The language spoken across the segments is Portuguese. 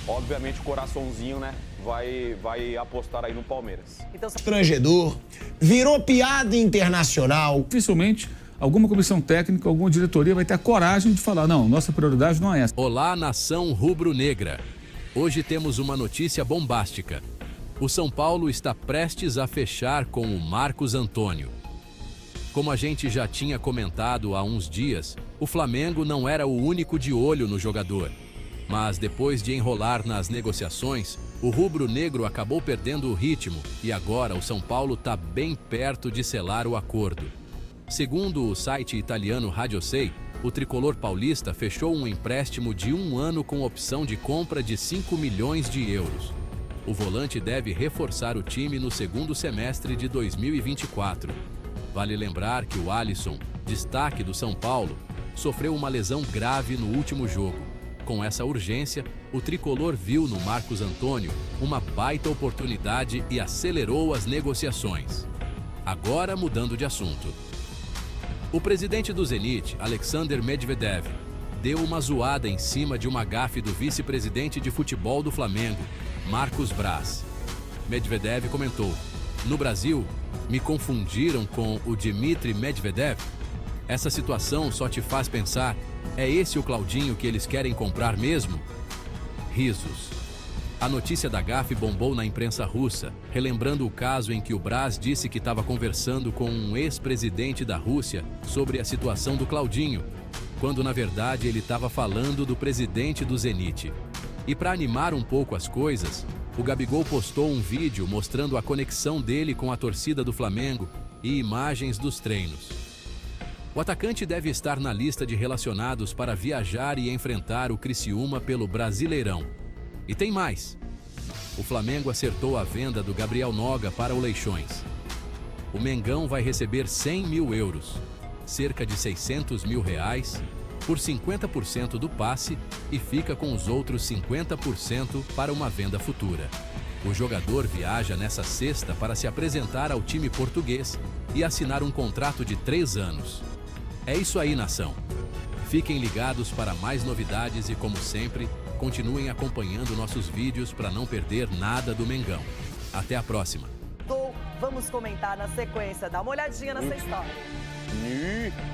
obviamente o coraçãozinho, né, vai apostar aí no Palmeiras. Então, Constrangedor, virou piada internacional. Dificilmente alguma comissão técnica, alguma diretoria vai ter a coragem de falar, não, nossa prioridade não é essa. Olá, nação rubro-negra. Hoje temos uma notícia bombástica. O São Paulo está prestes a fechar com o Marcos Antônio. Como a gente já tinha comentado há uns dias, o Flamengo não era o único de olho no jogador. Mas depois de enrolar nas negociações, o rubro-negro acabou perdendo o ritmo e agora o São Paulo está bem perto de selar o acordo. Segundo o site italiano Radiosei, o tricolor paulista fechou um empréstimo de 1 ano com opção de compra de 5 milhões de euros. O volante deve reforçar o time no segundo semestre de 2024. Vale lembrar que o Alisson, destaque do São Paulo, sofreu uma lesão grave no último jogo. Com essa urgência, o tricolor viu no Marcos Antônio uma baita oportunidade e acelerou as negociações. Agora, mudando de assunto. O presidente do Zenit, Alexander Medvedev, deu uma zoada em cima de uma gafe do vice-presidente de futebol do Flamengo, Marcos Braz. Medvedev comentou: "No Brasil, me confundiram com o Dmitry Medvedev? Essa situação só te faz pensar, é esse o Claudinho que eles querem comprar mesmo?" Risos. A notícia da gafe bombou na imprensa russa, relembrando o caso em que o Braz disse que estava conversando com um ex-presidente da Rússia sobre a situação do Claudinho, quando na verdade ele estava falando do presidente do Zenit. E para animar um pouco as coisas, o Gabigol postou um vídeo mostrando a conexão dele com a torcida do Flamengo e imagens dos treinos. O atacante deve estar na lista de relacionados para viajar e enfrentar o Criciúma pelo Brasileirão. E tem mais. O Flamengo acertou a venda do Gabriel Noga para o Leixões. O Mengão vai receber 100 mil euros, cerca de 600 mil reais, por 50% do passe e fica com os outros 50% para uma venda futura. O jogador viaja nessa sexta para se apresentar ao time português e assinar um contrato de 3 anos. É isso aí, nação. Fiquem ligados para mais novidades e, como sempre, continuem acompanhando nossos vídeos para não perder nada do Mengão. Até a próxima. vamos comentar na sequência. Dá uma olhadinha nessa história.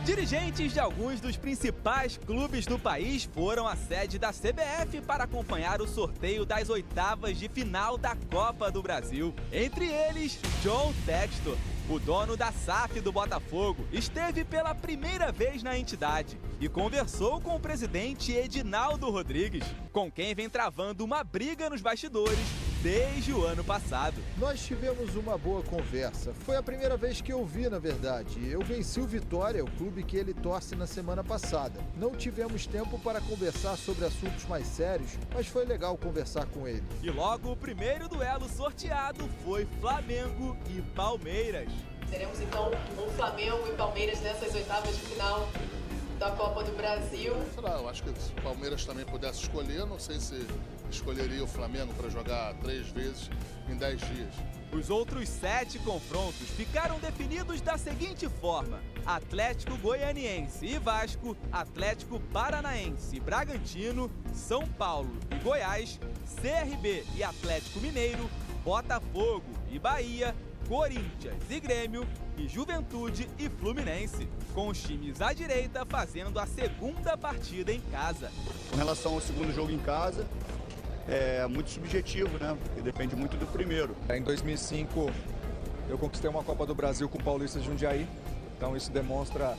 Dirigentes de alguns dos principais clubes do país foram à sede da CBF para acompanhar o sorteio das oitavas de final da Copa do Brasil. Entre eles, John Textor, o dono da SAF do Botafogo, esteve pela primeira vez na entidade e conversou com o presidente Edinaldo Rodrigues, com quem vem travando uma briga nos bastidores desde o ano passado. Nós tivemos uma boa conversa. Foi a primeira vez que eu vi, na verdade. Eu venci o Vitória, o clube que ele torce, na semana passada. Não tivemos tempo para conversar sobre assuntos mais sérios, mas foi legal conversar com ele. E logo o primeiro duelo sorteado foi Flamengo e Palmeiras. Teremos então um Flamengo e Palmeiras nessas oitavas de final da Copa do Brasil. Sei lá, eu acho que se o Palmeiras também pudesse escolher, não sei se escolheria o Flamengo para jogar 3 vezes em 10 dias. Os outros 7 confrontos ficaram definidos da seguinte forma: Atlético Goianiense e Vasco, Atlético Paranaense e Bragantino, São Paulo e Goiás, CRB e Atlético Mineiro, Botafogo e Bahia, Corinthians e Grêmio e Juventude e Fluminense, com os times à direita fazendo a segunda partida em casa. Com relação ao segundo jogo em casa, é muito subjetivo, né? Porque depende muito do primeiro. Em 2005, eu conquistei uma Copa do Brasil com o Paulista de Jundiaí, então isso demonstra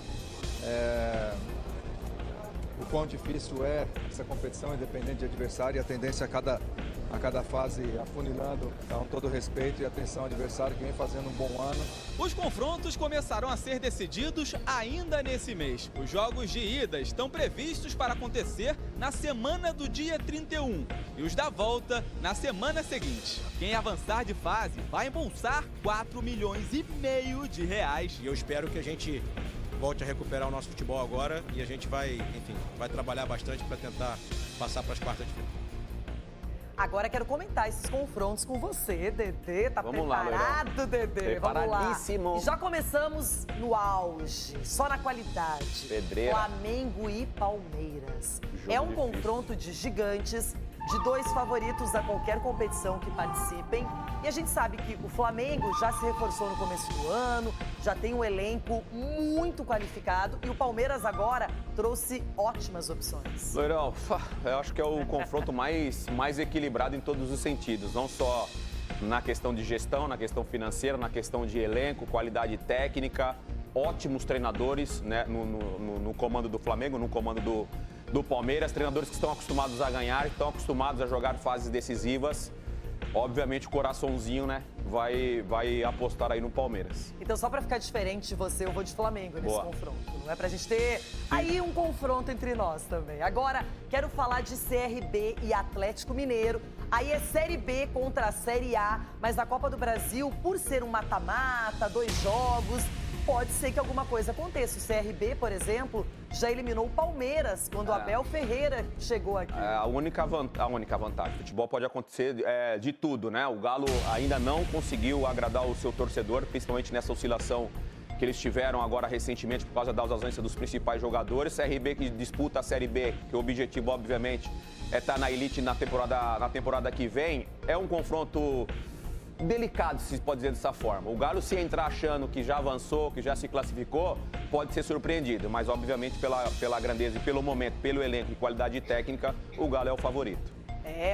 o quão difícil é essa competição, independente de adversário, e a tendência a cada fase afunilando. Então, todo respeito e atenção ao adversário que vem fazendo um bom ano. Os confrontos começarão a ser decididos ainda nesse mês. Os jogos de ida estão previstos para acontecer na semana do dia 31 e os da volta na semana seguinte. Quem avançar de fase vai embolsar 4,5 milhões de reais. E eu espero que a gente volte a recuperar o nosso futebol agora e a gente vai trabalhar bastante para tentar passar para as quartas de final. Agora quero comentar esses confrontos com você, Dedê. Tá Vamos lá, preparado, Dedê? Preparadíssimo. Vamos lá. Já começamos no auge, só na qualidade. Pedreira. Flamengo e Palmeiras. Jogo É um difícil. confronto de gigantes, de dois favoritos a qualquer competição que participem. E a gente sabe que o Flamengo já se reforçou no começo do ano, já tem um elenco muito qualificado e o Palmeiras agora trouxe ótimas opções. Loirão, eu acho que é o confronto mais equilibrado em todos os sentidos, não só na questão de gestão, na questão financeira, na questão de elenco, qualidade técnica, ótimos treinadores, né, no comando do Flamengo, no comando do Palmeiras, treinadores que estão acostumados a ganhar, estão acostumados a jogar fases decisivas. Obviamente o coraçãozinho, né, vai apostar aí no Palmeiras. Então, só pra ficar diferente de você, eu vou de Flamengo nesse confronto. Não é pra gente ter aí um confronto entre nós também. Agora, quero falar de CRB e Atlético Mineiro. Aí é Série B contra a Série A, mas na Copa do Brasil, por ser um mata-mata, 2 jogos, pode ser que alguma coisa aconteça. O CRB, por exemplo, já eliminou o Palmeiras quando o Abel Ferreira chegou aqui. A única vantagem. Futebol pode acontecer de tudo, né? O Galo ainda não conseguiu agradar o seu torcedor, principalmente nessa oscilação que eles tiveram agora recentemente por causa da ausência dos principais jogadores. CRB que disputa a Série B, que o objetivo, obviamente, é estar na elite na temporada que vem. É um confronto delicado, se pode dizer dessa forma. O Galo, se entrar achando que já avançou, que já se classificou, pode ser surpreendido. Mas, obviamente, pela grandeza e pelo momento, pelo elenco e qualidade técnica, o Galo é o favorito.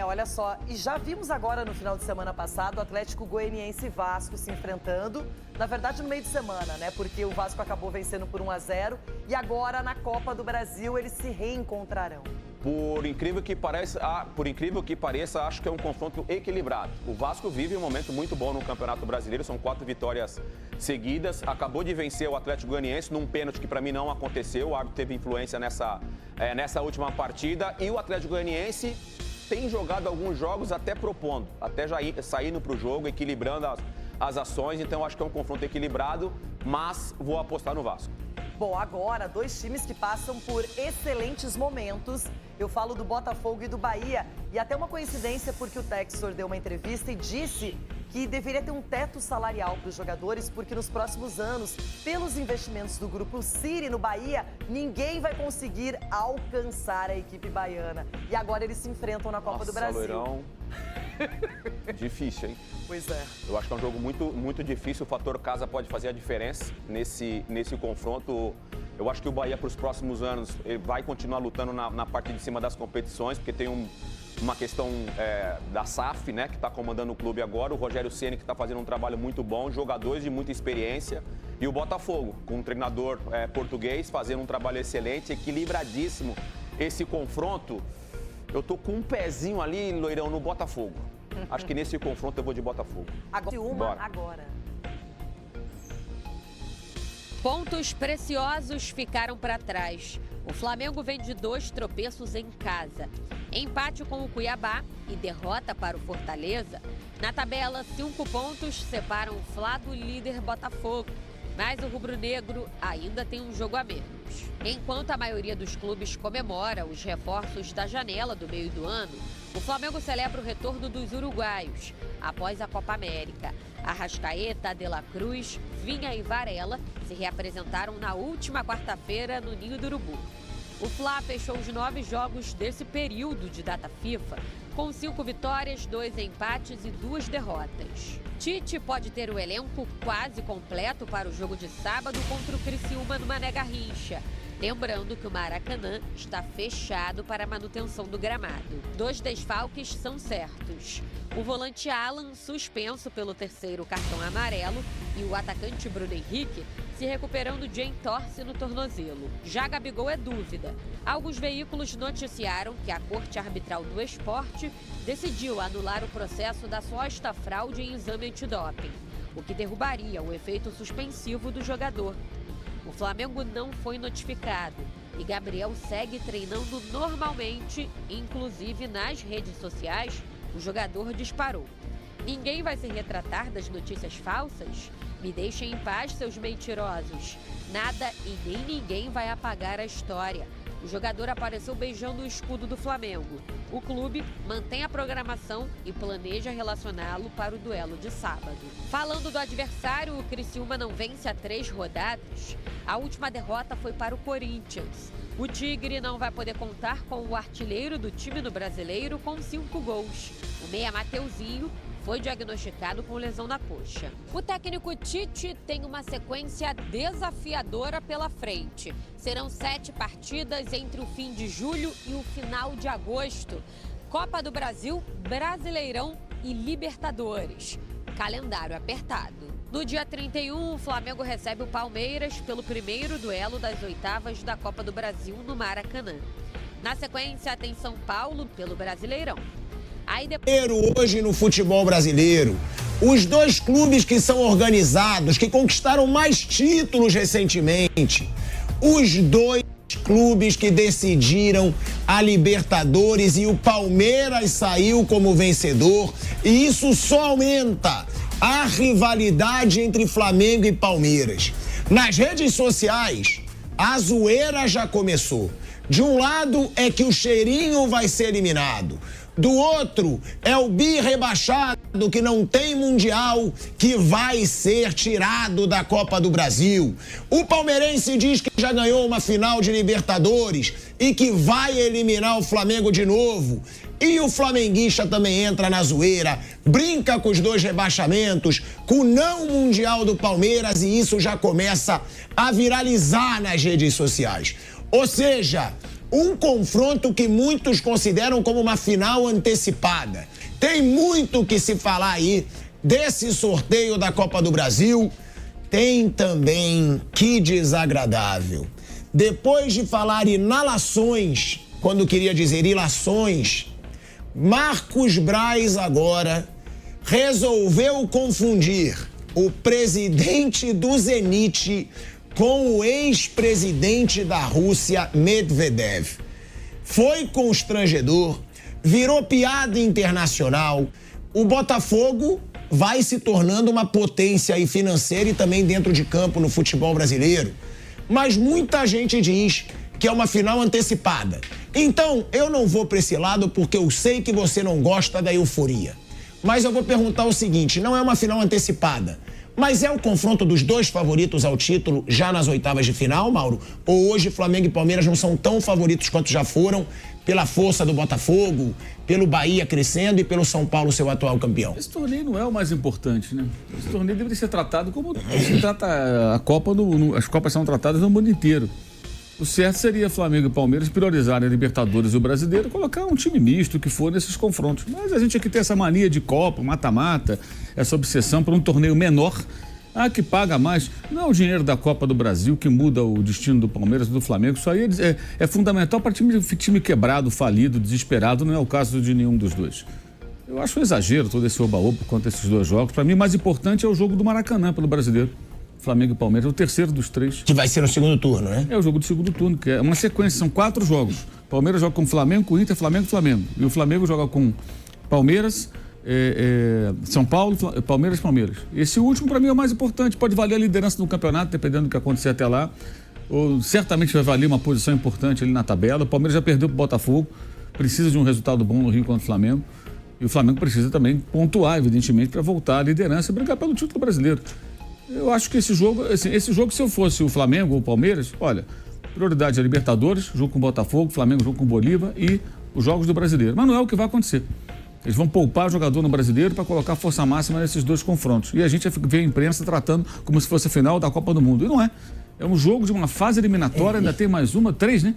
Olha só, e já vimos agora no final de semana passado o Atlético Goianiense e Vasco se enfrentando, na verdade no meio de semana, né? Porque o Vasco acabou vencendo por 1-0 e agora na Copa do Brasil eles se reencontrarão. Por incrível que pareça, acho que é um confronto equilibrado. O Vasco vive um momento muito bom no Campeonato Brasileiro, são 4 vitórias seguidas. Acabou de vencer o Atlético Goianiense num pênalti que para mim não aconteceu. O árbitro teve influência nessa última partida. E o Atlético Goianiense tem jogado alguns jogos até propondo, até já saindo para o jogo, equilibrando as ações. Então acho que é um confronto equilibrado, mas vou apostar no Vasco. Bom, agora, 2 times que passam por excelentes momentos. Eu falo do Botafogo e do Bahia. E até uma coincidência, porque o Textor deu uma entrevista e disse que deveria ter um teto salarial para os jogadores, porque nos próximos anos, pelos investimentos do Grupo City no Bahia, ninguém vai conseguir alcançar a equipe baiana. E agora eles se enfrentam na Copa do Brasil. Loirão. Difícil, hein? Pois é. Eu acho que é um jogo muito difícil. O fator casa pode fazer a diferença nesse confronto. Eu acho que o Bahia, para os próximos anos, ele vai continuar lutando na parte de cima das competições, porque tem uma questão da SAF, né, que está comandando o clube agora. O Rogério Ceni, que está fazendo um trabalho muito bom, jogadores de muita experiência. E o Botafogo, com um treinador português, fazendo um trabalho excelente, equilibradíssimo. Esse confronto, eu tô com um pezinho ali, Loirão, no Botafogo. Acho que nesse confronto eu vou de Botafogo. Agora. Pontos preciosos ficaram para trás. O Flamengo vem de 2 tropeços em casa. Empate com o Cuiabá e derrota para o Fortaleza. Na tabela, 5 pontos separam o Fla do líder Botafogo. Mas o rubro-negro ainda tem um jogo a menos. Enquanto a maioria dos clubes comemora os reforços da janela do meio do ano, o Flamengo celebra o retorno dos uruguaios após a Copa América. Arrascaeta, De La Cruz, Vinha e Varela se reapresentaram na última quarta-feira no Ninho do Urubu. O Fla fechou os 9 jogos desse período de data FIFA, com 5 vitórias, 2 empates e 2 derrotas. Tite pode ter o elenco quase completo para o jogo de sábado contra o Criciúma no Mané Garrincha. Lembrando que o Maracanã está fechado para a manutenção do gramado. 2 desfalques são certos. O volante Alan, suspenso pelo 3º cartão amarelo, e o atacante Bruno Henrique se recuperando de entorse no tornozelo. Já Gabigol é dúvida. Alguns veículos noticiaram que a Corte Arbitral do Esporte decidiu anular o processo da suposta fraude em exame antidoping, o que derrubaria o efeito suspensivo do jogador. O Flamengo não foi notificado e Gabriel segue treinando normalmente, inclusive nas redes sociais, o jogador disparou. Ninguém vai se retratar das notícias falsas? Me deixem em paz, seus mentirosos. Nada e nem ninguém vai apagar a história. O jogador apareceu beijando o escudo do Flamengo. O clube mantém a programação e planeja relacioná-lo para o duelo de sábado. Falando do adversário, o Criciúma não vence há 3 rodadas. A última derrota foi para o Corinthians. O Tigre não vai poder contar com o artilheiro do time do Brasileiro com 5 gols. O meia Mateuzinho foi diagnosticado com lesão na coxa. O técnico Tite tem uma sequência desafiadora pela frente. Serão 7 partidas entre o fim de julho e o final de agosto. Copa do Brasil, Brasileirão e Libertadores. Calendário apertado. No dia 31, o Flamengo recebe o Palmeiras pelo primeiro duelo das oitavas da Copa do Brasil no Maracanã. Na sequência, tem São Paulo pelo Brasileirão. Hoje no futebol brasileiro, os 2 clubes que são organizados, que conquistaram mais títulos recentemente, os 2 clubes que decidiram a Libertadores e o Palmeiras saiu como vencedor, e isso só aumenta a rivalidade entre Flamengo e Palmeiras. Nas redes sociais, a zoeira já começou. De um lado é que o cheirinho vai ser eliminado. Do outro é o bi-rebaixado que não tem mundial, que vai ser tirado da Copa do Brasil. O palmeirense diz que já ganhou uma final de Libertadores e que vai eliminar o Flamengo de novo. E o flamenguista também entra na zoeira, brinca com os 2 rebaixamentos, com o não mundial do Palmeiras, e isso já começa a viralizar nas redes sociais. Ou seja, um confronto que muitos consideram como uma final antecipada. Tem muito que se falar aí desse sorteio da Copa do Brasil. Tem também, que desagradável, depois de falar inalações, quando queria dizer ilações, Marcos Braz agora resolveu confundir o presidente do Zenit com o ex-presidente da Rússia, Medvedev. Foi constrangedor, virou piada internacional. O Botafogo vai se tornando uma potência aí financeira e também dentro de campo no futebol brasileiro. Mas muita gente diz que é uma final antecipada. Então, eu não vou para esse lado porque eu sei que você não gosta da euforia. Mas eu vou perguntar o seguinte, não é uma final antecipada, mas é o confronto dos 2 favoritos ao título já nas oitavas de final, Mauro? Ou hoje Flamengo e Palmeiras não são tão favoritos quanto já foram, pela força do Botafogo, pelo Bahia crescendo e pelo São Paulo, seu atual campeão? Esse torneio não é o mais importante, né? Esse torneio deveria ser tratado como se trata a Copa as Copas são tratadas no mundo inteiro. O certo seria Flamengo e Palmeiras priorizarem a Libertadores e o Brasileiro, colocar um time misto que for nesses confrontos. Mas a gente aqui tem essa mania de Copa, mata-mata, essa obsessão por um torneio menor, que paga mais. Não é o dinheiro da Copa do Brasil que muda o destino do Palmeiras e do Flamengo. Isso aí é fundamental para time quebrado, falido, desesperado. Não é o caso de nenhum dos 2. Eu acho um exagero todo esse oba-oba quanto a esses 2 jogos. Para mim, o mais importante é o jogo do Maracanã pelo Brasileiro. Flamengo e Palmeiras, é o terceiro dos 3. Que vai ser no segundo turno, né? É o jogo do segundo turno, que é uma sequência, são 4 jogos. Palmeiras joga com Flamengo, com Inter, Flamengo e Flamengo. E o Flamengo joga com Palmeiras, São Paulo, Palmeiras. Esse último, para mim, é o mais importante. Pode valer a liderança do campeonato, dependendo do que acontecer até lá. Ou certamente vai valer uma posição importante ali na tabela. O Palmeiras já perdeu para o Botafogo, precisa de um resultado bom no Rio contra o Flamengo. E o Flamengo precisa também pontuar, evidentemente, para voltar à liderança e brigar pelo título brasileiro. Eu acho que esse jogo, se eu fosse o Flamengo ou o Palmeiras, olha, prioridade é Libertadores, jogo com o Botafogo, Flamengo, jogo com o Bolívar e os jogos do Brasileiro. Mas não é o que vai acontecer. Eles vão poupar o jogador no Brasileiro para colocar força máxima nesses 2 confrontos. E a gente vê a imprensa tratando como se fosse a final da Copa do Mundo. E não é. É um jogo de uma fase eliminatória, ainda tem mais 3, né?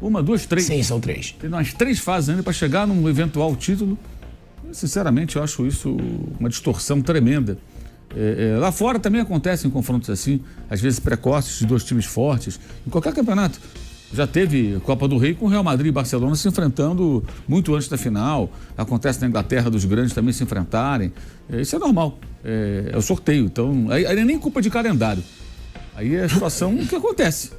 1, 2, 3. Sim, são 3. Tem umas 3 fases ainda para chegar num eventual título. Sinceramente, eu acho isso uma distorção tremenda. Lá fora também acontecem confrontos assim, às vezes precoces de 2 times fortes. Em qualquer campeonato. Já teve Copa do Rei com o Real Madrid e Barcelona se enfrentando muito antes da final. Acontece na Inglaterra dos grandes também se enfrentarem. Isso é normal. É o sorteio. Então, aí é nem culpa de calendário. Aí é a situação que acontece.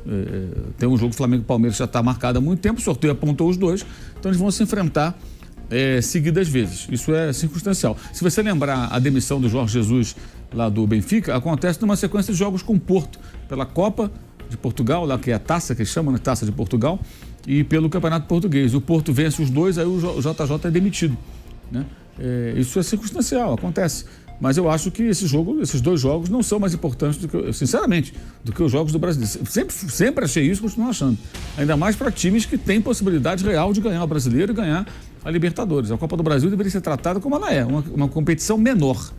Tem um jogo Flamengo e Palmeiras já está marcado há muito tempo, o sorteio apontou os 2, então eles vão se enfrentar seguidas vezes. Isso é circunstancial. Se você lembrar a demissão do Jorge Jesus lá do Benfica, acontece numa sequência de jogos com o Porto, pela Copa de Portugal, lá que é a taça que chamam, né? Taça de Portugal, e pelo Campeonato Português. O Porto vence os 2, aí o JJ é demitido, né? Isso é circunstancial, acontece. Mas eu acho que esses dois jogos não são mais importantes sinceramente, do que os jogos do Brasileiro. Sempre achei isso e continuo achando. Ainda mais para times que têm possibilidade real de ganhar o Brasileiro e ganhar a Libertadores. A Copa do Brasil deveria ser tratada como ela é, uma competição menor.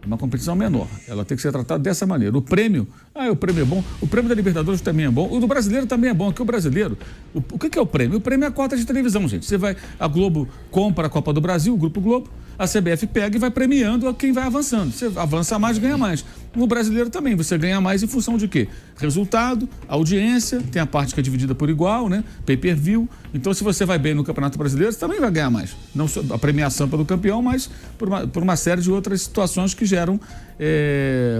Uma competição menor. Ela tem que ser tratada dessa maneira. O prêmio é bom. O prêmio da Libertadores também é bom. O do Brasileiro também é bom. Porque o brasileiro, o que é o prêmio? O prêmio é a cota de televisão, gente. A Globo compra a Copa do Brasil, o Grupo Globo, a CBF pega e vai premiando a quem vai avançando. Você avança mais, ganha mais. No Brasileiro também, você ganha mais em função de quê? Resultado, audiência, tem a parte que é dividida por igual, né? Pay-per-view. Então, se você vai bem no Campeonato Brasileiro, você também vai ganhar mais. Não só a premiação pelo campeão, mas por uma série de outras situações que geram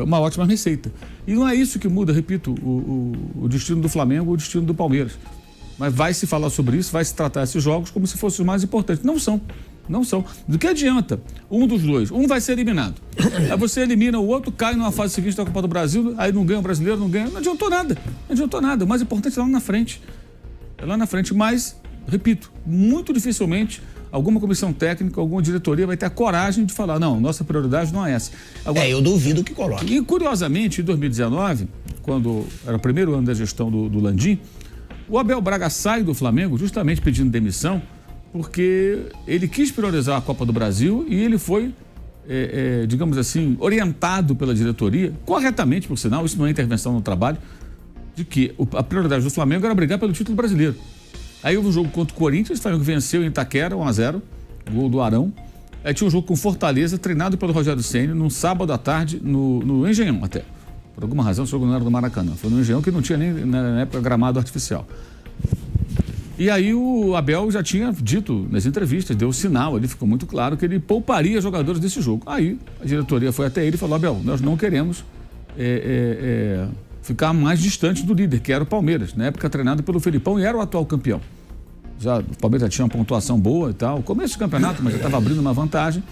uma ótima receita. E não é isso que muda, repito, o destino do Flamengo, o destino do Palmeiras. Mas vai se falar sobre isso, vai se tratar esses jogos como se fossem os mais importantes. Não são. Não são. Do que adianta um dos dois? Um vai ser eliminado. Aí você elimina o outro, cai numa fase seguinte da Copa do Brasil, aí não ganha o Brasileiro, não ganha. Não adiantou nada. Não adiantou nada. O mais importante é lá na frente. É lá na frente. Mas, repito, muito dificilmente alguma comissão técnica, alguma diretoria vai ter a coragem de falar, não, nossa prioridade não é essa. Agora, eu duvido que coloque. E, curiosamente, em 2019, quando era o primeiro ano da gestão do Landim, o Abel Braga sai do Flamengo justamente pedindo demissão, porque ele quis priorizar a Copa do Brasil e ele foi, digamos assim, orientado pela diretoria, corretamente, por sinal, isso não é intervenção no trabalho, de que a prioridade do Flamengo era brigar pelo título brasileiro. Aí houve um jogo contra o Corinthians, o Flamengo venceu em Itaquera, 1-0, gol do Arão. Aí tinha um jogo com Fortaleza, treinado pelo Rogério Ceni, num sábado à tarde, no Engenhão até. Por alguma razão, o jogo não era do Maracanã, foi no Engenhão, que não tinha nem, na época, gramado artificial. E aí o Abel já tinha dito nas entrevistas, deu o sinal ali, ficou muito claro que ele pouparia jogadores desse jogo. Aí a diretoria foi até ele e falou, Abel, nós não queremos ficar mais distante do líder, que era o Palmeiras, na época treinado pelo Felipão e era o atual campeão. O Palmeiras já tinha uma pontuação boa e tal, começo do campeonato, mas já estava abrindo uma vantagem.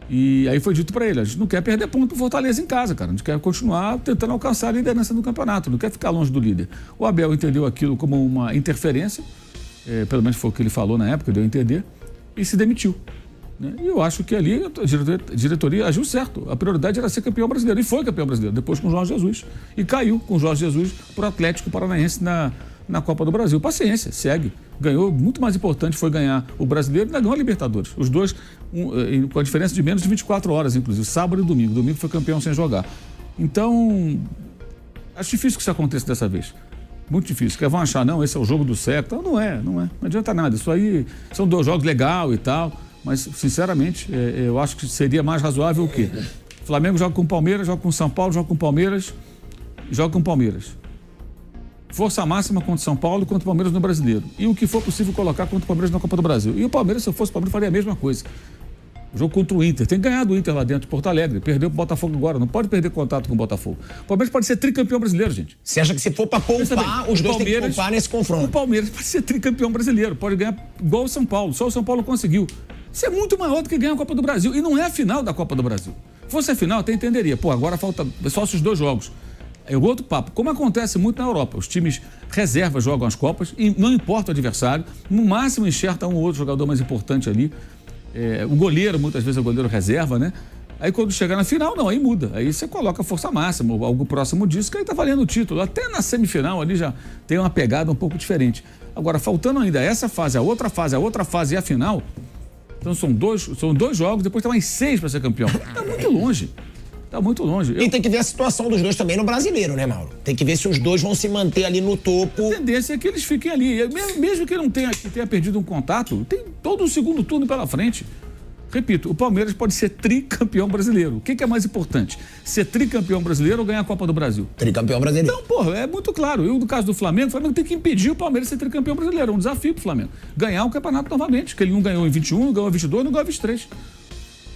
E aí foi dito para ele, a gente não quer perder ponto pro Fortaleza em casa, cara. A gente quer continuar tentando alcançar a liderança do campeonato, não quer ficar longe do líder. O Abel entendeu aquilo como uma interferência, pelo menos foi o que ele falou na época, deu a entender, e se demitiu. Né? E eu acho que ali a diretoria agiu certo. A prioridade era ser campeão brasileiro, e foi campeão brasileiro, depois com o Jorge Jesus. E caiu com o Jorge Jesus pro Atlético Paranaense na Copa do Brasil. Paciência, segue. Ganhou, muito mais importante foi ganhar o Brasileiro e ganhou a Libertadores. Os dois, com a diferença de menos de 24 horas, inclusive, sábado e domingo. Domingo foi campeão sem jogar. Então, acho difícil que isso aconteça dessa vez. Muito difícil. Que vão achar, não, esse é o jogo do século. Não é. Não adianta nada. Isso aí são dois jogos legais e tal, mas, sinceramente, eu acho que seria mais razoável o quê? O Flamengo joga com o Palmeiras, joga com o São Paulo, joga com o Palmeiras, joga com o Palmeiras. Força máxima contra o São Paulo e contra o Palmeiras no Brasileiro. E o que for possível colocar contra o Palmeiras na Copa do Brasil. E o Palmeiras, se eu fosse o Palmeiras, faria a mesma coisa. O jogo contra o Inter. Tem que ganhar do Inter lá dentro de Porto Alegre. Perdeu pro Botafogo agora. Não pode perder contato com o Botafogo. O Palmeiras pode ser tricampeão brasileiro, gente. Você acha que se for para poupar, os dois têm que poupar nesse confronto? O Palmeiras pode ser tricampeão brasileiro. Pode ganhar igual o São Paulo. Só o São Paulo conseguiu. Isso é muito maior do que ganhar a Copa do Brasil. E não é a final da Copa do Brasil. Se fosse a final, até entenderia. Pô, agora falta só esses dois jogos. É outro papo. Como acontece muito na Europa. Os times reservas jogam as Copas e não importa o adversário. No máximo enxerta um ou outro jogador mais importante ali. O goleiro, muitas vezes é o goleiro reserva, né? Aí quando chegar na final, não, aí muda. Aí você coloca a força máxima, ou algo próximo disso, que aí tá valendo o título. Até na semifinal ali já tem uma pegada um pouco diferente. Agora, faltando ainda essa fase, a outra fase e a final, então são dois jogos, depois tem mais 6 para ser campeão. Tá muito longe. Tá muito longe. E tem que ver a situação dos dois também no Brasileiro, né, Mauro? Tem que ver se os dois vão se manter ali no topo. A tendência é que eles fiquem ali. Mesmo que ele não tenha perdido um contato, tem todo o segundo turno pela frente. Repito, o Palmeiras pode ser tricampeão brasileiro. O que é mais importante? Ser tricampeão brasileiro ou ganhar a Copa do Brasil? Tricampeão brasileiro. Então, porra, é muito claro. No caso do Flamengo, o Flamengo tem que impedir o Palmeiras de ser tricampeão brasileiro. É um desafio pro Flamengo. Ganhar o campeonato novamente, que ele não ganhou em 21, não ganhou em 22, não ganhou em 23.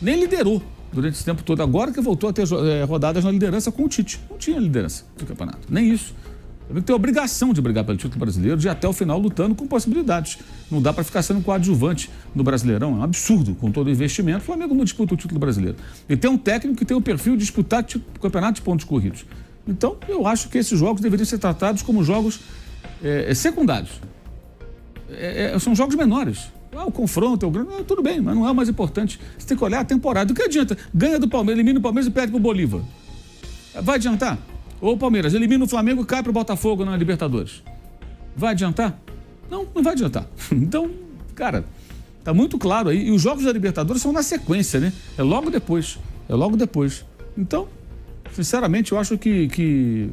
Nem liderou durante esse tempo todo. Agora que voltou a ter rodadas na liderança com o Tite. Não tinha liderança do campeonato. Nem isso. O Flamengo tem a obrigação de brigar pelo título brasileiro, de ir até o final lutando com possibilidades. Não dá para ficar sendo coadjuvante no Brasileirão. É um absurdo com todo o investimento. O Flamengo não disputa o título brasileiro. E tem um técnico que tem o perfil de disputar o campeonato de pontos corridos. Então, eu acho que esses jogos deveriam ser tratados como jogos secundários. São jogos menores. O confronto é o grande. Tudo bem, mas não é o mais importante. Você tem que olhar a temporada. O que adianta? Ganha do Palmeiras, elimina o Palmeiras e perde pro Bolívar. Vai adiantar? Ou o Palmeiras elimina o Flamengo e cai pro Botafogo na Libertadores. Vai adiantar? Não vai adiantar. Então, cara, tá muito claro aí. E os jogos da Libertadores são na sequência, né? É logo depois. Então, sinceramente, eu acho que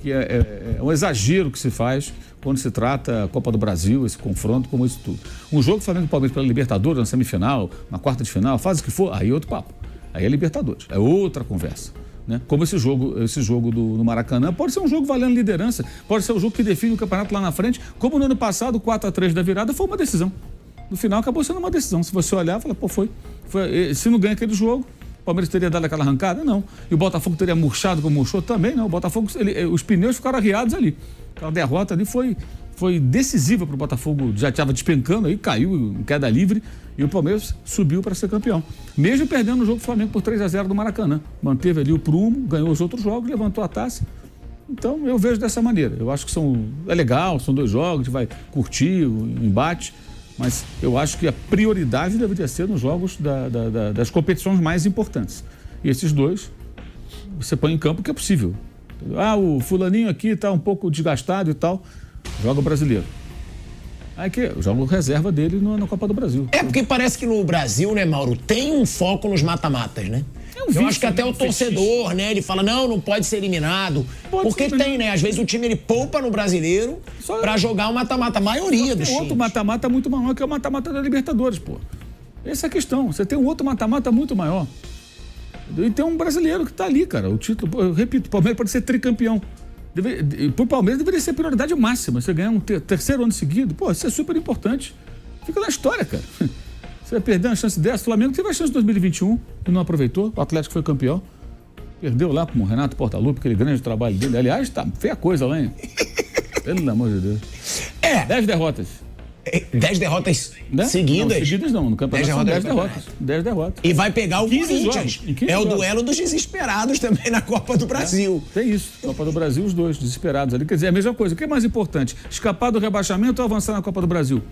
é um exagero que se faz quando se trata a Copa do Brasil, esse confronto, como isso tudo. Um jogo Flamengo e Palmeiras pela Libertadores, na semifinal, na quarta de final, faz o que for, aí é outro papo. Aí é Libertadores, é outra conversa. Né? Como esse jogo do Maracanã, pode ser um jogo valendo liderança, pode ser um jogo que define o campeonato lá na frente, como no ano passado, o 4-3 da virada foi uma decisão. No final acabou sendo uma decisão. Se você olhar, fala, pô, foi. Se não ganha aquele jogo, o Palmeiras teria dado aquela arrancada? Não. E o Botafogo teria murchado como murchou? Também não. O Botafogo, os pneus ficaram arriados ali. Aquela derrota ali foi decisiva para o Botafogo, já estava despencando aí, caiu em queda livre e o Palmeiras subiu para ser campeão. Mesmo perdendo o jogo do Flamengo por 3-0 do Maracanã. Manteve ali o prumo, ganhou os outros jogos, levantou a taça. Então eu vejo dessa maneira. Eu acho que é legal, são 2 jogos, a gente vai curtir o embate, mas eu acho que a prioridade deveria ser nos jogos das competições mais importantes. E esses 2 você põe em campo o que é possível. O fulaninho aqui está um pouco desgastado e tal, joga o brasileiro. Aí que joga o reserva dele na Copa do Brasil. É porque parece que no Brasil, né, Mauro, tem um foco nos mata-matas, né? Eu acho que até o torcedor, né, ele fala, não pode ser eliminado. Porque tem, né, às vezes o time ele poupa no brasileiro pra jogar o mata-mata, a maioria dos times. Outro mata-mata muito maior que é o mata-mata da Libertadores, pô. Essa é a questão, você tem um outro mata-mata muito maior. E tem um brasileiro que tá ali, cara, o título, eu repito, o Palmeiras pode ser tricampeão. Pro Palmeiras deveria ser prioridade máxima, você ganhar um terceiro ano seguido, pô, isso é super importante. Fica na história, cara. Você vai perder uma chance dessa. O Flamengo teve a chance em 2021 e não aproveitou. O Atlético foi campeão. Perdeu lá com o Renato Portaluppi, aquele grande trabalho dele. Aliás, tá feia coisa lá, hein? Pelo amor de Deus. 10 derrotas. 10 derrotas seguidas? Não, seguidas não. No campeonato são 10 derrotas. 10 derrotas. E vai pegar o Corinthians. É o jogos. duelo dos desesperados também na Copa do Brasil. Tem isso. Copa do Brasil, os 2 desesperados ali. Quer dizer, é a mesma coisa. O que é mais importante? Escapar do rebaixamento ou avançar na Copa do Brasil?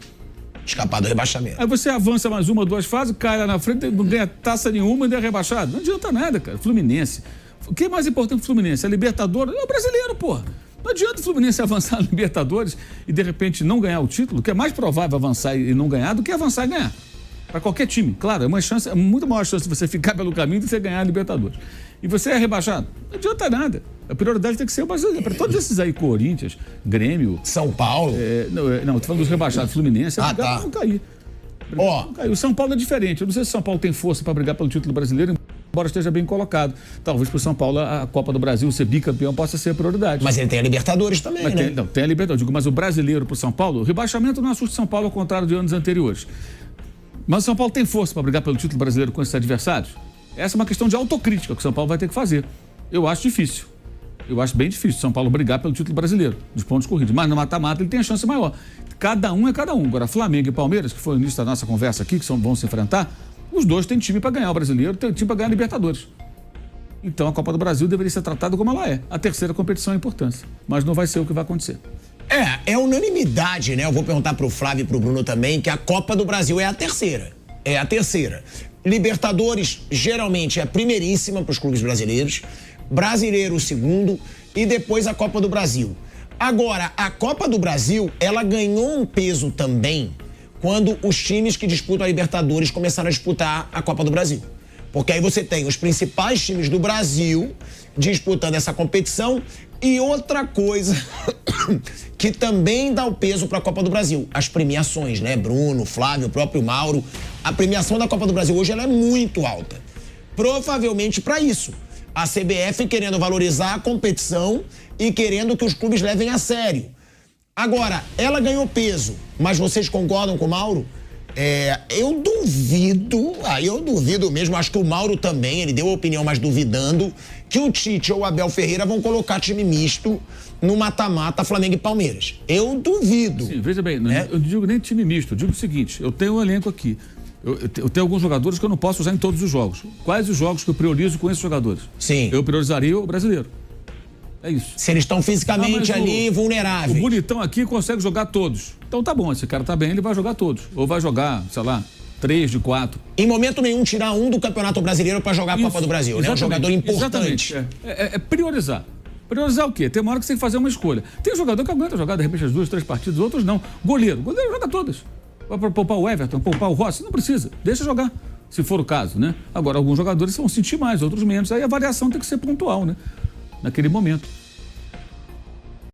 Escapar do rebaixamento. Aí você avança mais 1 ou 2 fases, cai lá na frente, não ganha taça nenhuma e é rebaixado. Não adianta nada, cara. Fluminense. O que é mais importante pro Fluminense? A Libertadores? É o brasileiro, porra. Não adianta o Fluminense avançar na Libertadores e de repente não ganhar o título, que é mais provável avançar e não ganhar do que avançar e ganhar. Para qualquer time. Claro, é muito maior chance de você ficar pelo caminho do que você ganhar a Libertadores. E você é rebaixado? Não adianta nada. A prioridade tem que ser o brasileiro. Para todos esses aí, Corinthians, Grêmio... São Paulo? Não, tô falando dos rebaixados, Fluminense. Tá. Não cair. O São Paulo é diferente. Eu não sei se o São Paulo tem força para brigar pelo título brasileiro, embora esteja bem colocado. Talvez para o São Paulo a Copa do Brasil ser bicampeão possa ser a prioridade. Mas ele tem a Libertadores também, né? Tem a Libertadores. Mas o brasileiro para o São Paulo, o rebaixamento não assusta o São Paulo ao contrário de anos anteriores. Mas o São Paulo tem força para brigar pelo título brasileiro com esses adversários? Essa é uma questão de autocrítica que o São Paulo vai ter que fazer. Eu acho difícil. Eu acho bem difícil o São Paulo brigar pelo título brasileiro, dos pontos corridos. Mas no mata-mata ele tem a chance maior. Cada um é cada um. Agora, Flamengo e Palmeiras, que foi o início da nossa conversa aqui, que vão se enfrentar, os 2 têm time para ganhar o brasileiro, têm time para ganhar a Libertadores. Então a Copa do Brasil deveria ser tratada como ela é. A terceira competição é importância. Mas não vai ser o que vai acontecer. É unanimidade, né? Eu vou perguntar pro Flávio e pro Bruno também, que a Copa do Brasil é a terceira. É a terceira. Libertadores, geralmente, é a primeiríssima para os clubes brasileiros. Brasileiro, o segundo. E depois a Copa do Brasil. Agora, a Copa do Brasil, ela ganhou um peso também quando os times que disputam a Libertadores começaram a disputar a Copa do Brasil. Porque aí você tem os principais times do Brasil disputando essa competição e outra coisa que também dá o peso para a Copa do Brasil, as premiações, né? Bruno, Flávio, o próprio Mauro. A premiação da Copa do Brasil hoje ela é muito alta. Provavelmente para isso. A CBF querendo valorizar a competição e querendo que os clubes levem a sério. Agora, ela ganhou peso, mas vocês concordam com o Mauro? Eu duvido mesmo, acho que o Mauro também, ele deu a opinião, mas duvidando, que o Tite ou o Abel Ferreira vão colocar time misto no mata-mata Flamengo e Palmeiras. Eu duvido. Sim, veja bem, eu não digo nem time misto, eu digo o seguinte, eu tenho um elenco aqui, eu tenho alguns jogadores que eu não posso usar em todos os jogos. Quais os jogos que eu priorizo com esses jogadores? Sim. Eu priorizaria o brasileiro. É isso. Se eles estão fisicamente ali vulneráveis. O bonitão aqui consegue jogar todos. Então tá bom, esse cara tá bem, ele vai jogar todos. Ou vai jogar, sei lá, 3 de 4. Em momento nenhum tirar um do Campeonato Brasileiro para jogar a Copa do Brasil, né? Um jogador importante. É priorizar. Priorizar o quê? Tem uma hora que você tem que fazer uma escolha. Tem jogador que aguenta jogar, de repente, as 2, 3 partidas, outros não. Goleiro joga todas. Vai poupar o Everton, poupar o Rossi, não precisa. Deixa jogar, se for o caso, né? Agora, alguns jogadores vão sentir mais, outros menos. Aí a variação tem que ser pontual, né? Naquele momento.